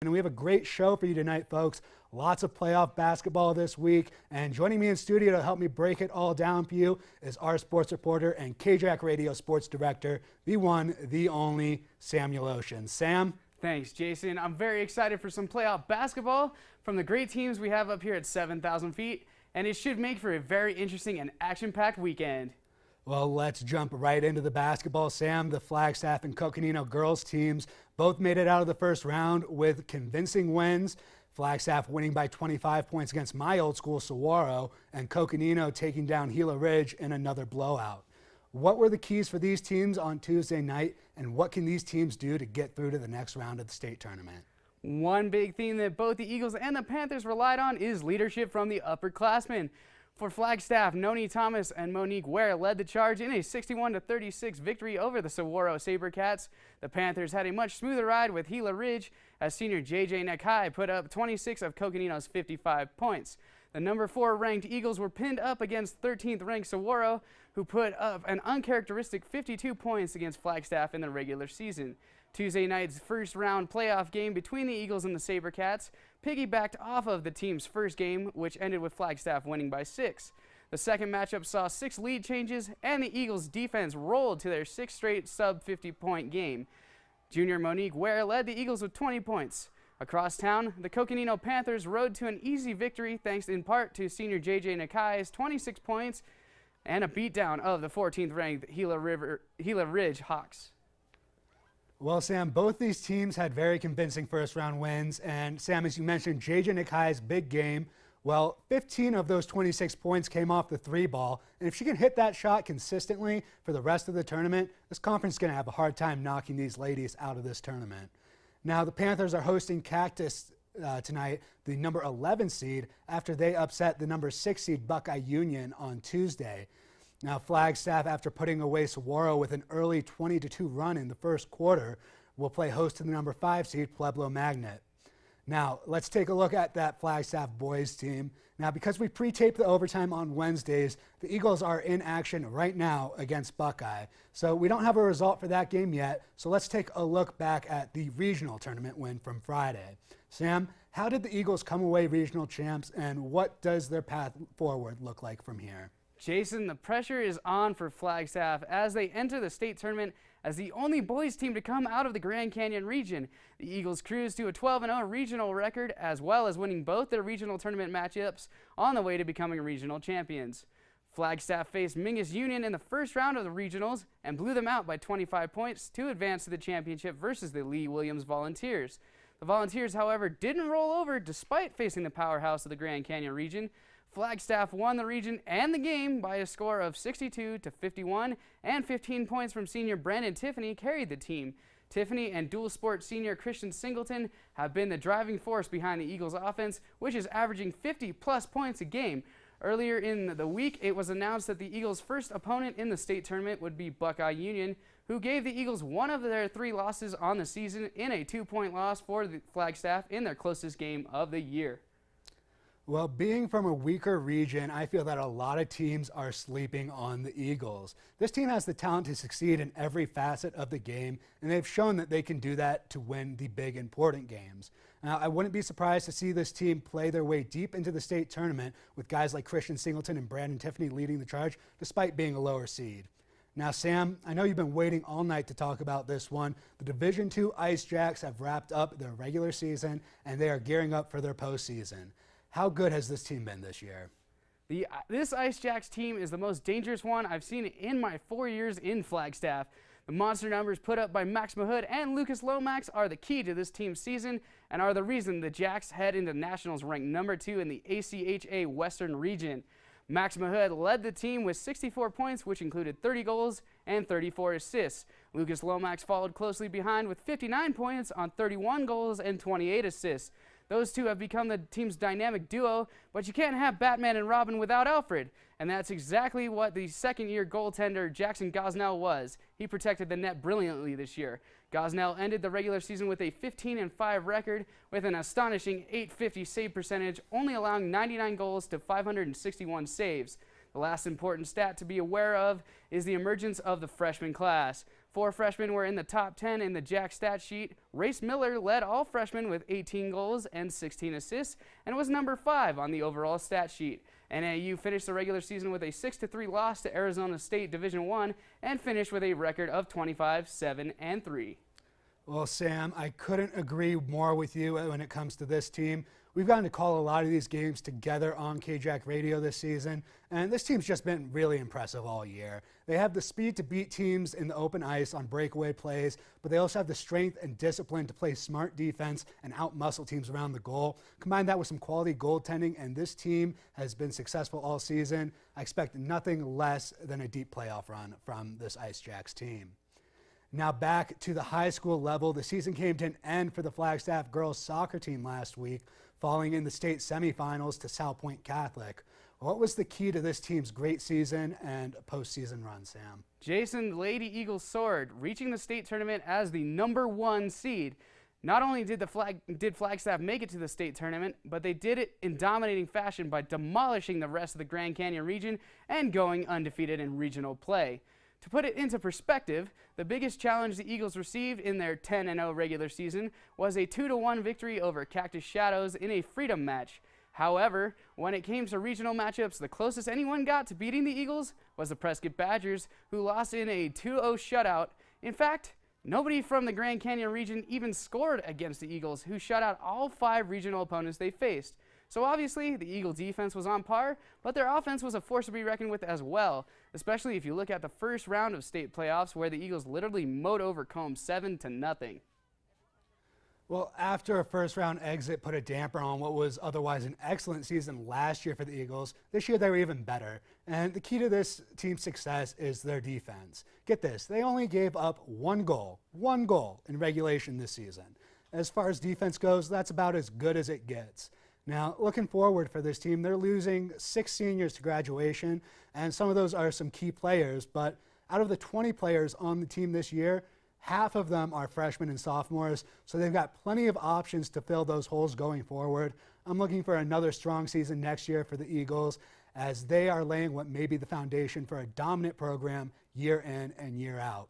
And we have a great show for you tonight, folks. Lots of playoff basketball this week. And joining me in studio to help me break it all down for you is our sports reporter and KJAC Radio sports director, the one, the only, Samuel Oshins. Sam? Thanks, Jason. I'm very excited for some playoff basketball from the great teams we have up here at 7,000 feet. And it should make for a very interesting and action-packed weekend. Well, let's jump right into the basketball, Sam. The Flagstaff and Coconino girls teams both made it out of the first round with convincing wins. Flagstaff winning by 25 points against my old school, Saguaro, and Coconino taking down Gila Ridge in another blowout. What were the keys for these teams on Tuesday night, and what can these teams do to get through to the next round of the state tournament? One big theme that both the Eagles and the Panthers relied on is leadership from the upperclassmen. For Flagstaff, Noni Thomas and Monique led the charge in a 61-36 victory over the Saguaro Sabercats. The Panthers had a much smoother ride with Gila Ridge as senior Nakai put up 26 of Coconino's 55 points. The number 4 ranked Eagles were pinned up against 13th ranked Saguaro, who put up an uncharacteristic 52 points against Flagstaff in the regular season. Tuesday night's first round playoff game between the Eagles and the Sabercats piggybacked off of the team's first game, which ended with Flagstaff winning by 6. The second matchup saw 6 lead changes, and the Eagles' defense rolled to their 6th straight sub-50-point game. Junior Monique led the Eagles with 20 points. Across town, the Coconino Panthers rode to an easy victory thanks in part to senior Nakai's 26 points and a beatdown of the 14th-ranked Gila Ridge Hawks. Well, Sam, both these teams had very convincing first-round wins, and Sam, as you mentioned, Nakai's big game. Well, 15 of those 26 points came off the 3-ball, and if she can hit that shot consistently for the rest of the tournament, this conference is going to have a hard time knocking these ladies out of this tournament. Now, the Panthers are hosting Cactus tonight, the number 11 seed, after they upset the number 6 seed Buckeye Union on Tuesday. Now, Flagstaff, after putting away Saguaro with an early 20-2 run in the first quarter, will play host to the number 5 seed Pueblo Magnet. Now, let's take a look at that Flagstaff boys team. Now, because we pre-tape the overtime on Wednesdays, the Eagles are in action right now against Buckeye. So we don't have a result for that game yet, so let's take a look back at the regional tournament win from Friday. Sam, how did the Eagles come away regional champs, and what does their path forward look like from here? Jason, the pressure is on for Flagstaff as they enter the state tournament as the only boys team to come out of the Grand Canyon region. The Eagles cruise to a 12-0 regional record, as well as winning both their regional tournament matchups on the way to becoming regional champions. Flagstaff faced Mingus Union in the first round of the regionals and blew them out by 25 points to advance to the championship versus the Lee Williams Volunteers. The Volunteers, however, didn't roll over despite facing the powerhouse of the Grand Canyon region. Flagstaff won the region and the game by a score of 62-51, and 15 points from senior Brandon Tiffany carried the team. Tiffany and dual sport senior Christian Singleton have been the driving force behind the Eagles' offense, which is averaging 50-plus points a game. Earlier in the week, it was announced that the Eagles' first opponent in the state tournament would be Buckeye Union, who gave the Eagles one of their 3 losses on the season in a 2-point loss for the Flagstaff in their closest game of the year. Well, being from a weaker region, I feel that a lot of teams are sleeping on the Eagles. This team has the talent to succeed in every facet of the game, and they've shown that they can do that to win the big, important games. Now, I wouldn't be surprised to see this team play their way deep into the state tournament with guys like Christian Singleton and Brandon Tiffany leading the charge, despite being a lower seed. Now, Sam, I know you've been waiting all night to talk about this one. The Division II Ice Jacks have wrapped up their regular season, and they are gearing up for their postseason. How good has this team been this year? This Ice Jacks team is the most dangerous one I've seen in my 4 years in Flagstaff. The monster numbers put up by Max Mahood and Lucas Lomax are the key to this team's season and are the reason the Jacks head into nationals ranked number 2 in the ACHA Western region. Max Mahood led the team with 64 points, which included 30 goals and 34 assists. Lucas Lomax followed closely behind with 59 points on 31 goals and 28 assists. Those two have become the team's dynamic duo, but you can't have Batman and Robin without Alfred. And that's exactly what the second-year goaltender Jackson Gosnell was. He protected the net brilliantly this year. Gosnell ended the regular season with a 15-5 record with an astonishing .850 save percentage, only allowing 99 goals to 561 saves. The last important stat to be aware of is the emergence of the freshman class. 4 freshmen were in the top 10 in the Jack stat sheet. Race Miller led all freshmen with 18 goals and 16 assists and was number 5 on the overall stat sheet. NAU finished the regular season with a 6-3 loss to Arizona State Division I and finished with a record of 25-7-3. Well, Sam, I couldn't agree more with you when it comes to this team. We've gotten to call a lot of these games together on KJAC Radio this season, and this team's just been really impressive all year. They have the speed to beat teams in the open ice on breakaway plays, but they also have the strength and discipline to play smart defense and out-muscle teams around the goal. Combine that with some quality goaltending, and this team has been successful all season. I expect nothing less than a deep playoff run from this Ice Jacks team. Now back to the high school level, the season came to an end for the Flagstaff girls soccer team last week, falling in the state semifinals to South Point Catholic. What was the key to this team's great season and postseason run, Sam? Jason, the Lady Eagles soared, reaching the state tournament as the number 1 seed. Not only did Flagstaff make it to the state tournament, but they did it in dominating fashion by demolishing the rest of the Grand Canyon region and going undefeated in regional play. To put it into perspective, the biggest challenge the Eagles received in their 10-0 regular season was a 2-1 victory over Cactus Shadows in a freedom match. However, when it came to regional matchups, the closest anyone got to beating the Eagles was the Prescott Badgers, who lost in a 2-0 shutout. In fact, nobody from the Grand Canyon region even scored against the Eagles, who shut out all 5 regional opponents they faced. So obviously, the Eagle defense was on par, but their offense was a force to be reckoned with as well, especially if you look at the first round of state playoffs where the Eagles literally mowed over Combe 7-0. Well, after a first-round exit put a damper on what was otherwise an excellent season last year for the Eagles, this year they were even better. And the key to this team's success is their defense. Get this, they only gave up one goal in regulation this season. As far as defense goes, that's about as good as it gets. Now, looking forward for this team, they're losing 6 seniors to graduation, and some of those are some key players, but out of the 20 players on the team this year, half of them are freshmen and sophomores, so they've got plenty of options to fill those holes going forward. I'm looking for another strong season next year for the Eagles, as they are laying what may be the foundation for a dominant program year in and year out.